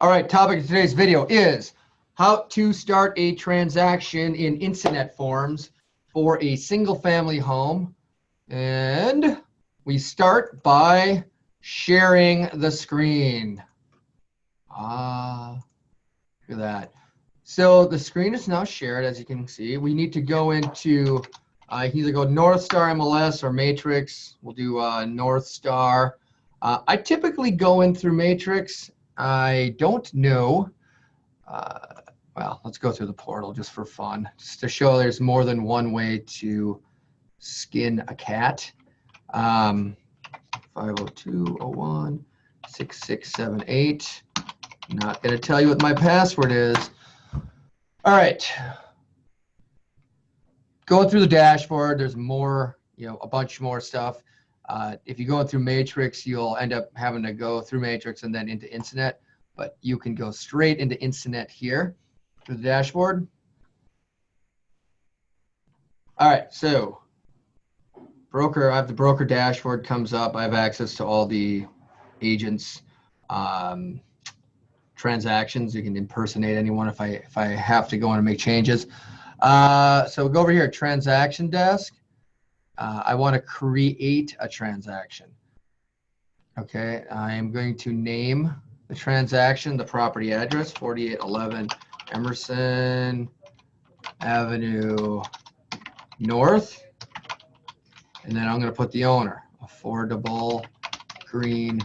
All right, topic of today's video is how to start a transaction in Instanet forms for a single family home. And we start by sharing the screen. Look at that. So the screen is now shared, as you can see. We need to go into, either go North Star MLS or Matrix. We'll do North Star. I typically go in through Matrix. I don't know. Well, let's go through the portal just for fun, just to show there's more than one way to skin a cat. 502.01.6678. Not going to tell you what my password is. All right. Going through the dashboard, there's more, a bunch more stuff. If you go through Matrix, you'll end up having to go through Matrix and then into Instanet, but you can go straight into Instanet here through the dashboard. All right, so broker, I have the broker dashboard comes up. I have access to all the agents' transactions. You can impersonate anyone if I have to go in and make changes. So we'll go over here, transaction desk. I want to create a transaction. Okay, I am going to name the transaction, the property address, 4811 Emerson Avenue North. And then I'm going to put the owner, Affordable Green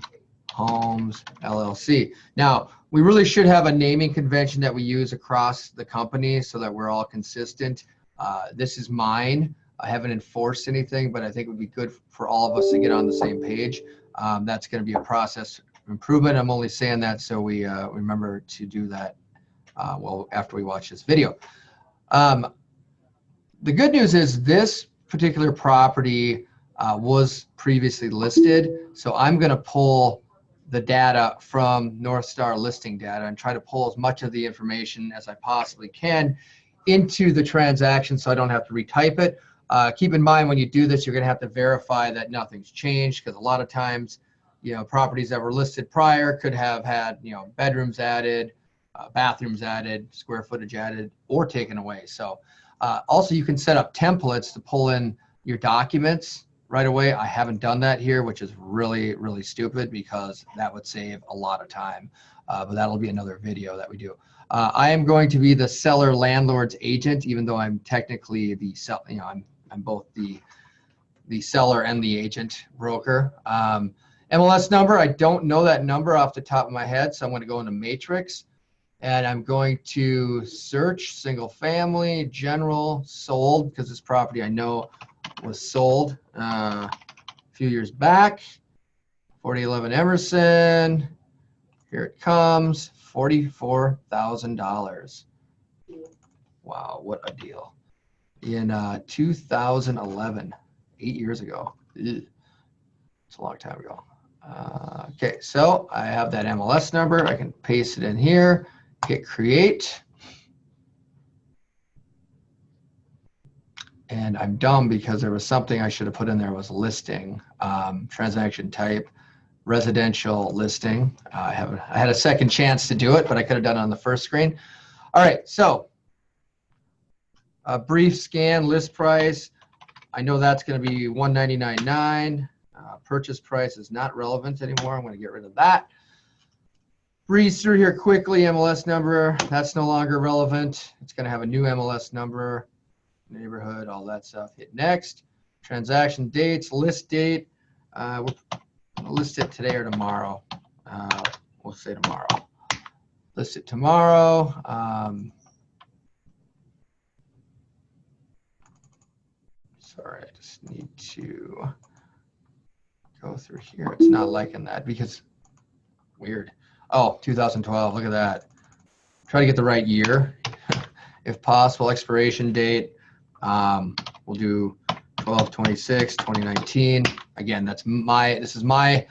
Homes LLC. Now, we really should have a naming convention that we use across the company so that we're all consistent. This is mine. I haven't enforced anything, but I think it would be good for all of us to get on the same page. That's going to be a process improvement. I'm only saying that so we remember to do that well after we watch this video. The good news is this particular property was previously listed, so I'm going to pull the data from North Star listing data and try to pull as much of the information as I possibly can into the transaction so I don't have to retype it. Keep in mind when you do this, you're going to have to verify that nothing's changed, because a lot of times, properties that were listed prior could have had, bedrooms added, bathrooms added, square footage added, or taken away. So also you can set up templates to pull in your documents right away. I haven't done that here, which is really, really stupid because that would save a lot of time. But that'll be another video that we do. I am going to be the seller landlord's agent, even though I'm technically the seller. I'm both the seller and the agent broker. MLS number, I don't know that number off the top of my head, so I'm going to go into Matrix, and I'm going to search single family, general, sold, because this property I know was sold a few years back. 4011 Emerson. Here it comes, $44,000. Wow, what a deal. In 2011, 8 years ago. It's a long time ago. Okay, so I have that MLS number. I can paste it in here, hit create. And I'm dumb because there was something I should have put in there, was listing, transaction type, residential listing. I had a second chance to do it, but I could have done it on the first screen. All right, so a brief scan, list price. I know that's going to be $199.9. Purchase price is not relevant anymore. I'm going to get rid of that. Breeze through here quickly. MLS number, that's no longer relevant. It's going to have a new MLS number, neighborhood, all that stuff. Hit next. Transaction dates, list date. We'll list it today or tomorrow. We'll say tomorrow. List it tomorrow. Sorry, I just need to go through here. It's not liking that because weird. Oh, 2012. Look at that. Try to get the right year if possible. Expiration date. We'll do 12/26/2019. Again, this is my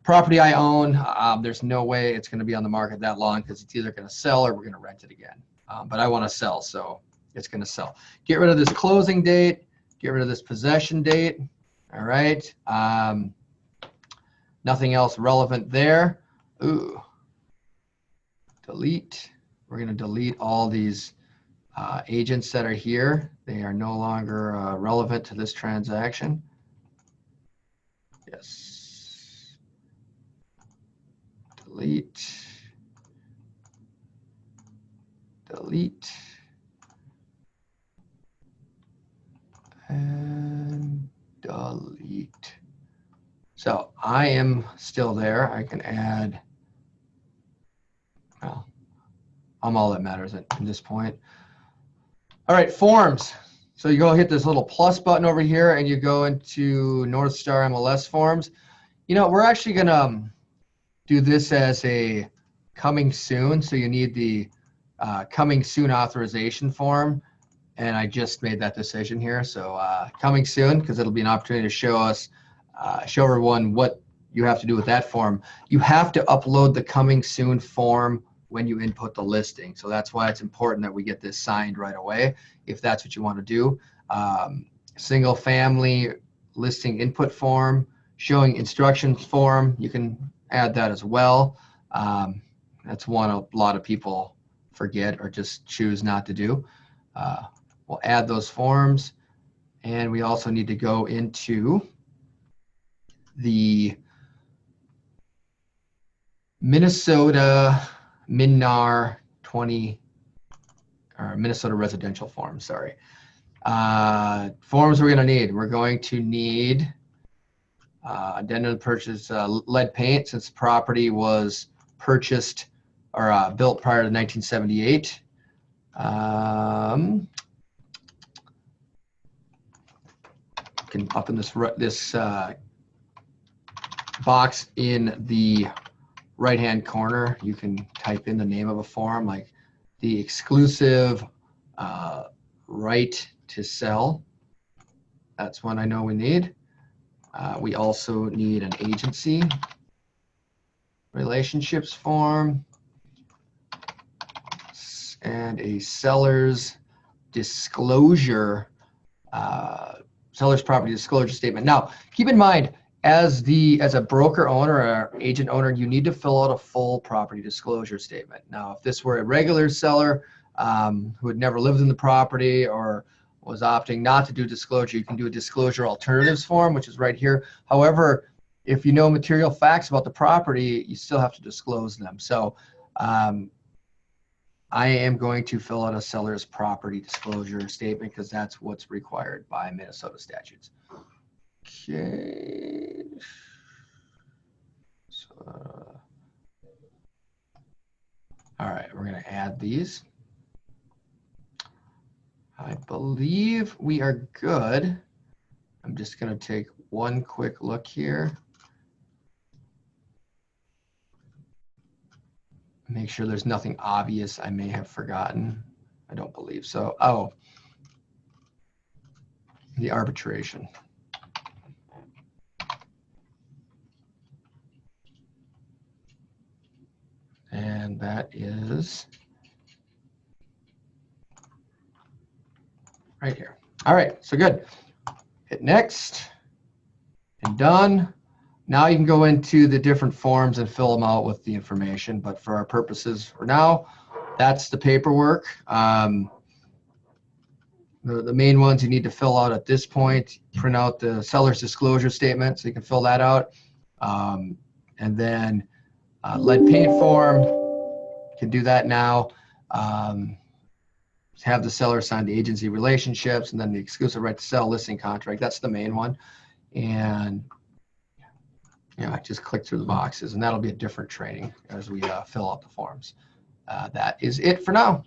property I own. There's no way it's going to be on the market that long because it's either going to sell or we're going to rent it again. But I want to sell, so it's going to sell. Get rid of this closing date. Get rid of this possession date. All right. Nothing else relevant there. Ooh. delete. We're going to delete all these agents that are here. They are no longer relevant to this transaction. Yes. Delete. Delete. And delete. So I am still there. I can add, well, I'm all that matters at this point. All right, forms. So you go hit this little plus button over here and you go into North Star MLS forms. You know, we're actually gonna do this as a coming soon. So you need the coming soon authorization form. And I just made that decision here. So coming soon, because it'll be an opportunity to show us, show everyone what you have to do with that form. You have to upload the coming soon form when you input the listing. So that's why it's important that we get this signed right away, if that's what you want to do. Single family listing input form, showing instructions form, you can add that as well. That's one a lot of people forget or just choose not to do. We'll add those forms, and we also need to go into the Minnesota MNAR 20, or Minnesota residential form, sorry. Forms we're going to need. We're going to need addendum to purchase lead paint, since the property was purchased or built prior to 1978. Can up in this box in the right-hand corner, you can type in the name of a form, like the exclusive right to sell. That's one I know we need. We also need an agency relationships form and a seller's disclosure, seller's property disclosure statement. Now, keep in mind, as a broker owner or agent owner, you need to fill out a full property disclosure statement. Now, if this were a regular seller who had never lived in the property or was opting not to do disclosure, you can do a disclosure alternatives form, which is right here. However, if you know material facts about the property, you still have to disclose them. So I am going to fill out a seller's property disclosure statement because that's what's required by Minnesota statutes. Okay. So, all right, we're going to add these. I believe we are good. I'm just going to take one quick look here. Make sure there's nothing obvious I may have forgotten. I don't believe so. Oh, the arbitration. And that is right here. All right, so good. Hit next and done. Now you can go into the different forms and fill them out with the information, but for our purposes for now, that's the paperwork. The main ones you need to fill out at this point, print out the seller's disclosure statement so you can fill that out. And then lead paint form, you can do that now. Have the seller sign the agency relationships, and then the exclusive right to sell listing contract. That's the main one. And just click through the boxes, and that'll be a different training as we fill out the forms. That is it for now.